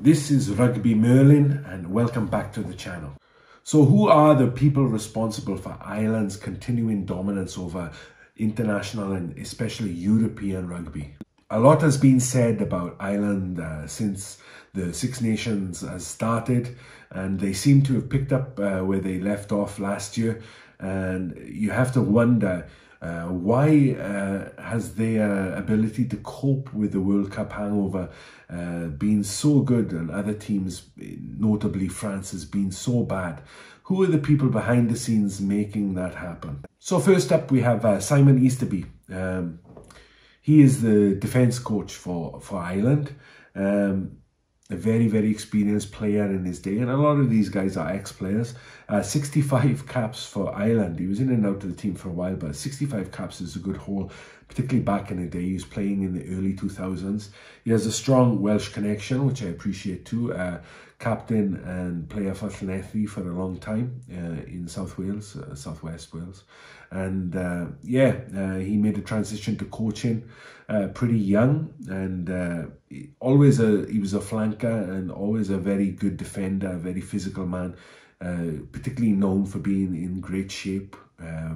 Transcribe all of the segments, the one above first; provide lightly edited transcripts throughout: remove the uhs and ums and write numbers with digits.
This is Rugby Merlin and welcome back to the channel. So who are the people responsible for Ireland's continuing dominance over international and especially European rugby? A lot has been said about Ireland since the Six Nations has started, and they seem to have picked up where they left off last year, and you have to wonder why has their ability to cope with the World Cup hangover been so good and other teams, notably France, has been so bad? Who are the people behind the scenes making that happen? So first up we have Simon Easterby. He is the defence coach for Ireland. A very, very experienced player in his day, and a lot of these guys are ex-players. 65 caps for Ireland. He was in and out of the team for a while, but 65 caps is a good haul, particularly back in the day. He was playing in the early 2000s. He has a strong Welsh connection, which I appreciate too. Captain and player for Llanelli for a long time in South Wales, Southwest Wales. And he made a transition to coaching pretty young, and he was a flanker and always a very good defender, a very physical man, particularly known for being in great shape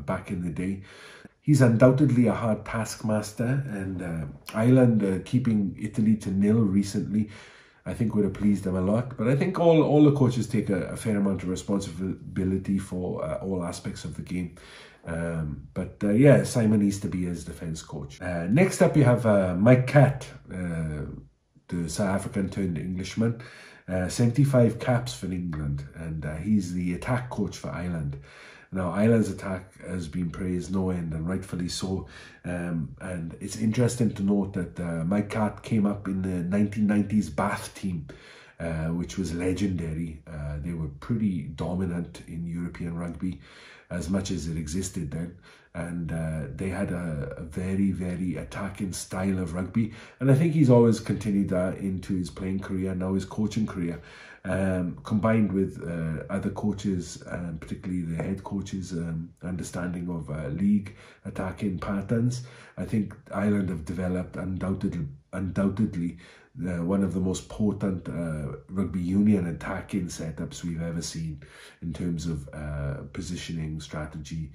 back in the day. He's undoubtedly a hard taskmaster, and Ireland keeping Italy to 0 recently, I think would have pleased them a lot. But I think all the coaches take a fair amount of responsibility for all aspects of the game. Simon Easterby as defence coach. Next up you have Mike Catt, the South African turned Englishman. 75 caps for England, and he's the attack coach for Ireland. Now, Ireland's attack has been praised no end, and rightfully so. And it's interesting to note that Mike Catt came up in the 1990s Bath team, which was legendary. They were pretty dominant in European rugby, as much as it existed then. And they had a very, very attacking style of rugby. And I think he's always continued that into his playing career, now his coaching career. Combined with other coaches, particularly the head coaches' understanding of league attacking patterns, I think Ireland have developed undoubtedly one of the most potent rugby union attacking setups we've ever seen in terms of positioning, strategy,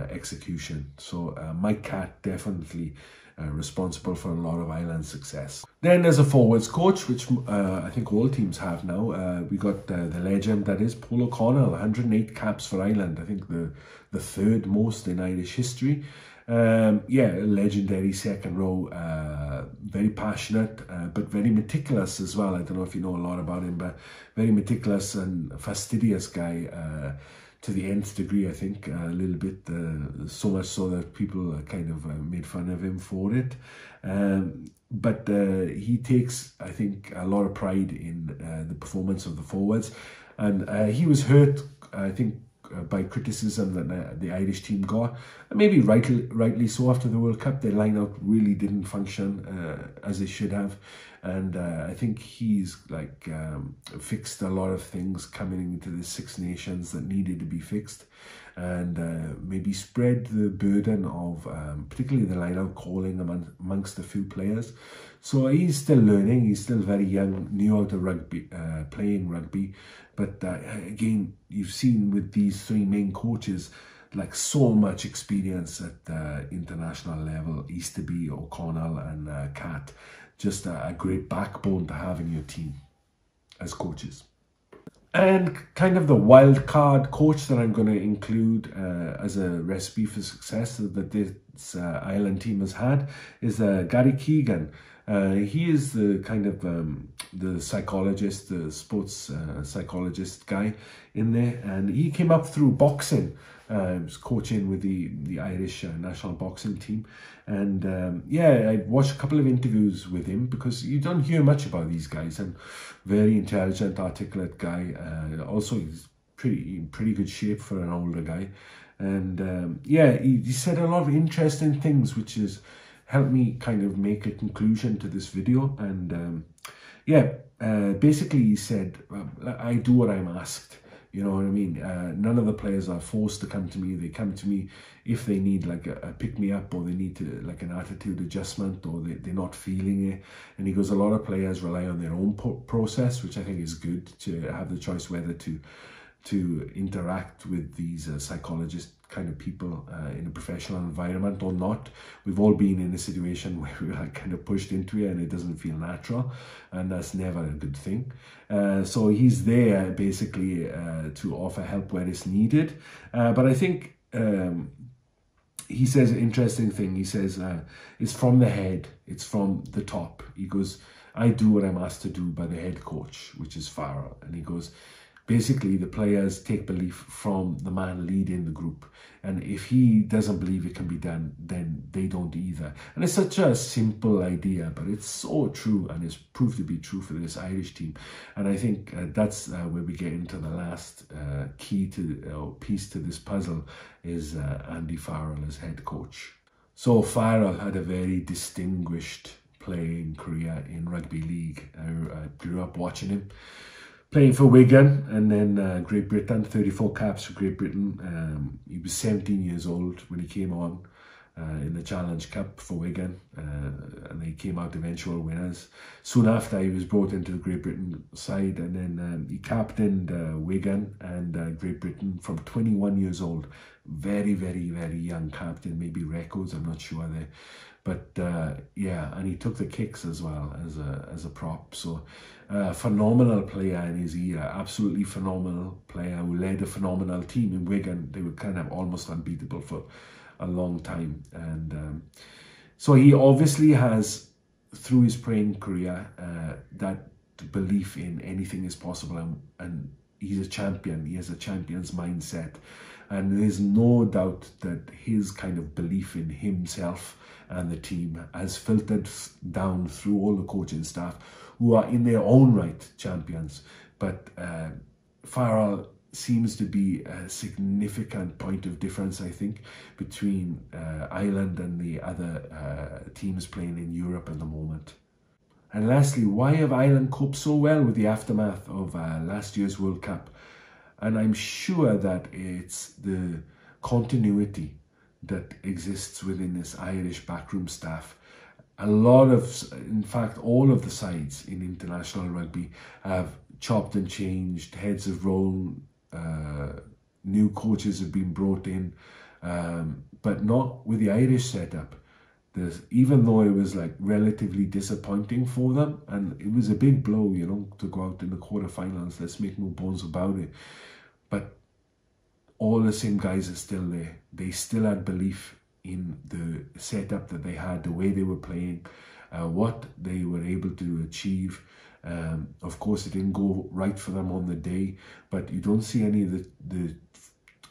execution. So Mike Catt definitely responsible for a lot of Ireland's success. Then there's a forwards coach, which I think all teams have now. We got the legend that is Paul O'Connell, 108 caps for Ireland. I think the third most in Irish history. A legendary second row, very passionate, but very meticulous as well. I don't know if you know a lot about him, but very meticulous and fastidious guy to the nth degree, I think, a little bit, so much so that people kind of made fun of him for it. But he takes, I think, a lot of pride in the performance of the forwards. And he was hurt, I think, by criticism that the Irish team got, and maybe rightly so. After the World Cup, their line-out really didn't function as they should have, and I think he's fixed a lot of things coming into the Six Nations that needed to be fixed, and maybe spread the burden of particularly the line-out calling amongst a few players. So he's still learning, he's still very young, new out of rugby, playing rugby. But again, you've seen with these three main coaches, like so much experience at international level. Easterby, O'Connell and Catt, just a great backbone to have in your team as coaches. And kind of the wild card coach that I'm going to include as a recipe for success that this Ireland team has had is Gary Keegan. He is the kind of the psychologist, the sports psychologist guy in there, and he came up through boxing. He was coaching with the Irish national boxing team, and I watched a couple of interviews with him because you don't hear much about these guys. And very intelligent, articulate guy. Also, he's in pretty good shape for an older guy, and he said a lot of interesting things, which has helped me kind of make a conclusion to this video. And basically he said, I do what I'm asked. You know what I mean? None of the players are forced to come to me. They come to me if they need like a pick-me-up, or they need to like an attitude adjustment, or they're not feeling it. And he goes, a lot of players rely on their own process, which I think is good, to have the choice whether to interact with these psychologist kind of people in a professional environment or not. We've all been in a situation where we're like kind of pushed into it and it doesn't feel natural, and that's never a good thing. So he's there basically to offer help where it's needed. But I think he says an interesting thing. He says it's from the head, it's from the top. He goes, I do what I'm asked to do by the head coach, which is Farrell. And he goes, basically the players take belief from the man leading the group, and if he doesn't believe it can be done, then they don't either. And it's such a simple idea, but it's so true, and it's proved to be true for this Irish team. And I think that's where we get into the last key to piece to this puzzle is Andy Farrell as head coach. So Farrell had a very distinguished playing career in rugby league. I grew up watching him playing for Wigan, and then Great Britain, 34 caps for Great Britain. He was 17 years old when he came on in the Challenge Cup for Wigan, and they came out eventual winners. Soon after, he was brought into the Great Britain side, and then he captained Wigan and Great Britain from 21 years old. Very, very, very young captain, maybe records, I'm not sure there. But yeah, and he took the kicks as well as a prop. So phenomenal player in his era, absolutely phenomenal player who led a phenomenal team in Wigan. They were kind of almost unbeatable for a long time. And so he obviously has, through his playing career, that belief in anything is possible, and he's a champion. He has a champion's mindset. And there's no doubt that his kind of belief in himself and the team has filtered down through all the coaching staff, who are in their own right champions. But Farrell seems to be a significant point of difference, I think, between Ireland and the other teams playing in Europe at the moment. And lastly, why have Ireland coped so well with the aftermath of last year's World Cup? And I'm sure that it's the continuity that exists within this Irish backroom staff. A lot of, in fact, all of the sides in international rugby have chopped and changed, heads have rolled, new coaches have been brought in, but not with the Irish setup. Even though it was like relatively disappointing for them, and it was a big blow, you know, to go out in the quarterfinals, let's make no bones about it. But all the same guys are still there. They still had belief in the setup that they had, the way they were playing, what they were able to achieve. Of course, it didn't go right for them on the day, but you don't see any of the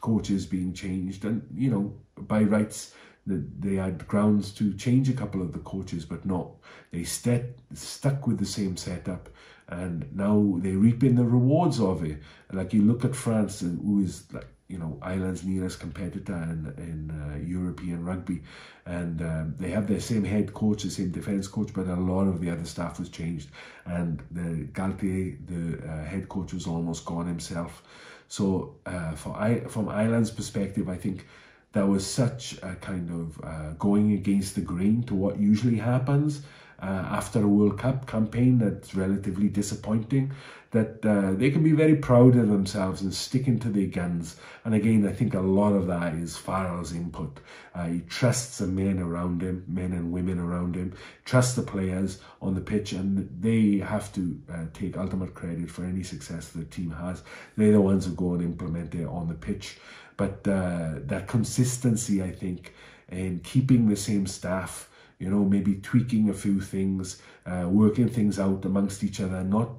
coaches being changed. And, you know, by rights, they had grounds to change a couple of the coaches, but no, they stuck with the same setup, and now they're reaping the rewards of it. Like, you look at France, who is, like, you know, Ireland's nearest competitor in European rugby, and they have the same head coach, the same defence coach, but a lot of the other staff was changed, and the Galtier, the head coach, was almost gone himself. So from Ireland's perspective, I think that was such a kind of going against the grain to what usually happens after a World Cup campaign that's relatively disappointing, that they can be very proud of themselves and sticking to their guns. And again, I think a lot of that is Farrell's input. He trusts the men around him, men and women around him, trusts the players on the pitch, and they have to take ultimate credit for any success the team has. They're the ones who go and implement it on the pitch. But that consistency, I think, in keeping the same staff, you know, maybe tweaking a few things, working things out amongst each other, not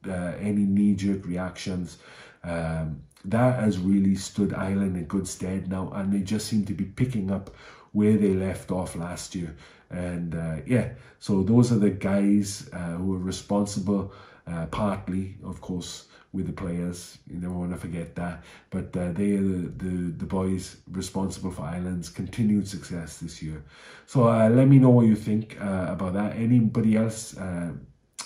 any knee-jerk reactions. That has really stood Ireland in good stead now, and they just seem to be picking up where they left off last year. And yeah, so those are the guys who are responsible, partly, of course, with the players. You never want to forget that, but they are the boys responsible for Ireland's continued success this year. So let me know what you think about that. Anybody else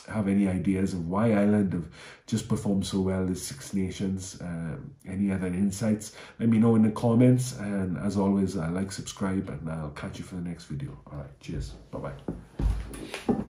have any ideas of why Ireland have just performed so well as Six Nations, any other insights, let me know in the comments. And as always, like, subscribe, and I'll catch you for the next video. All right, cheers, bye bye.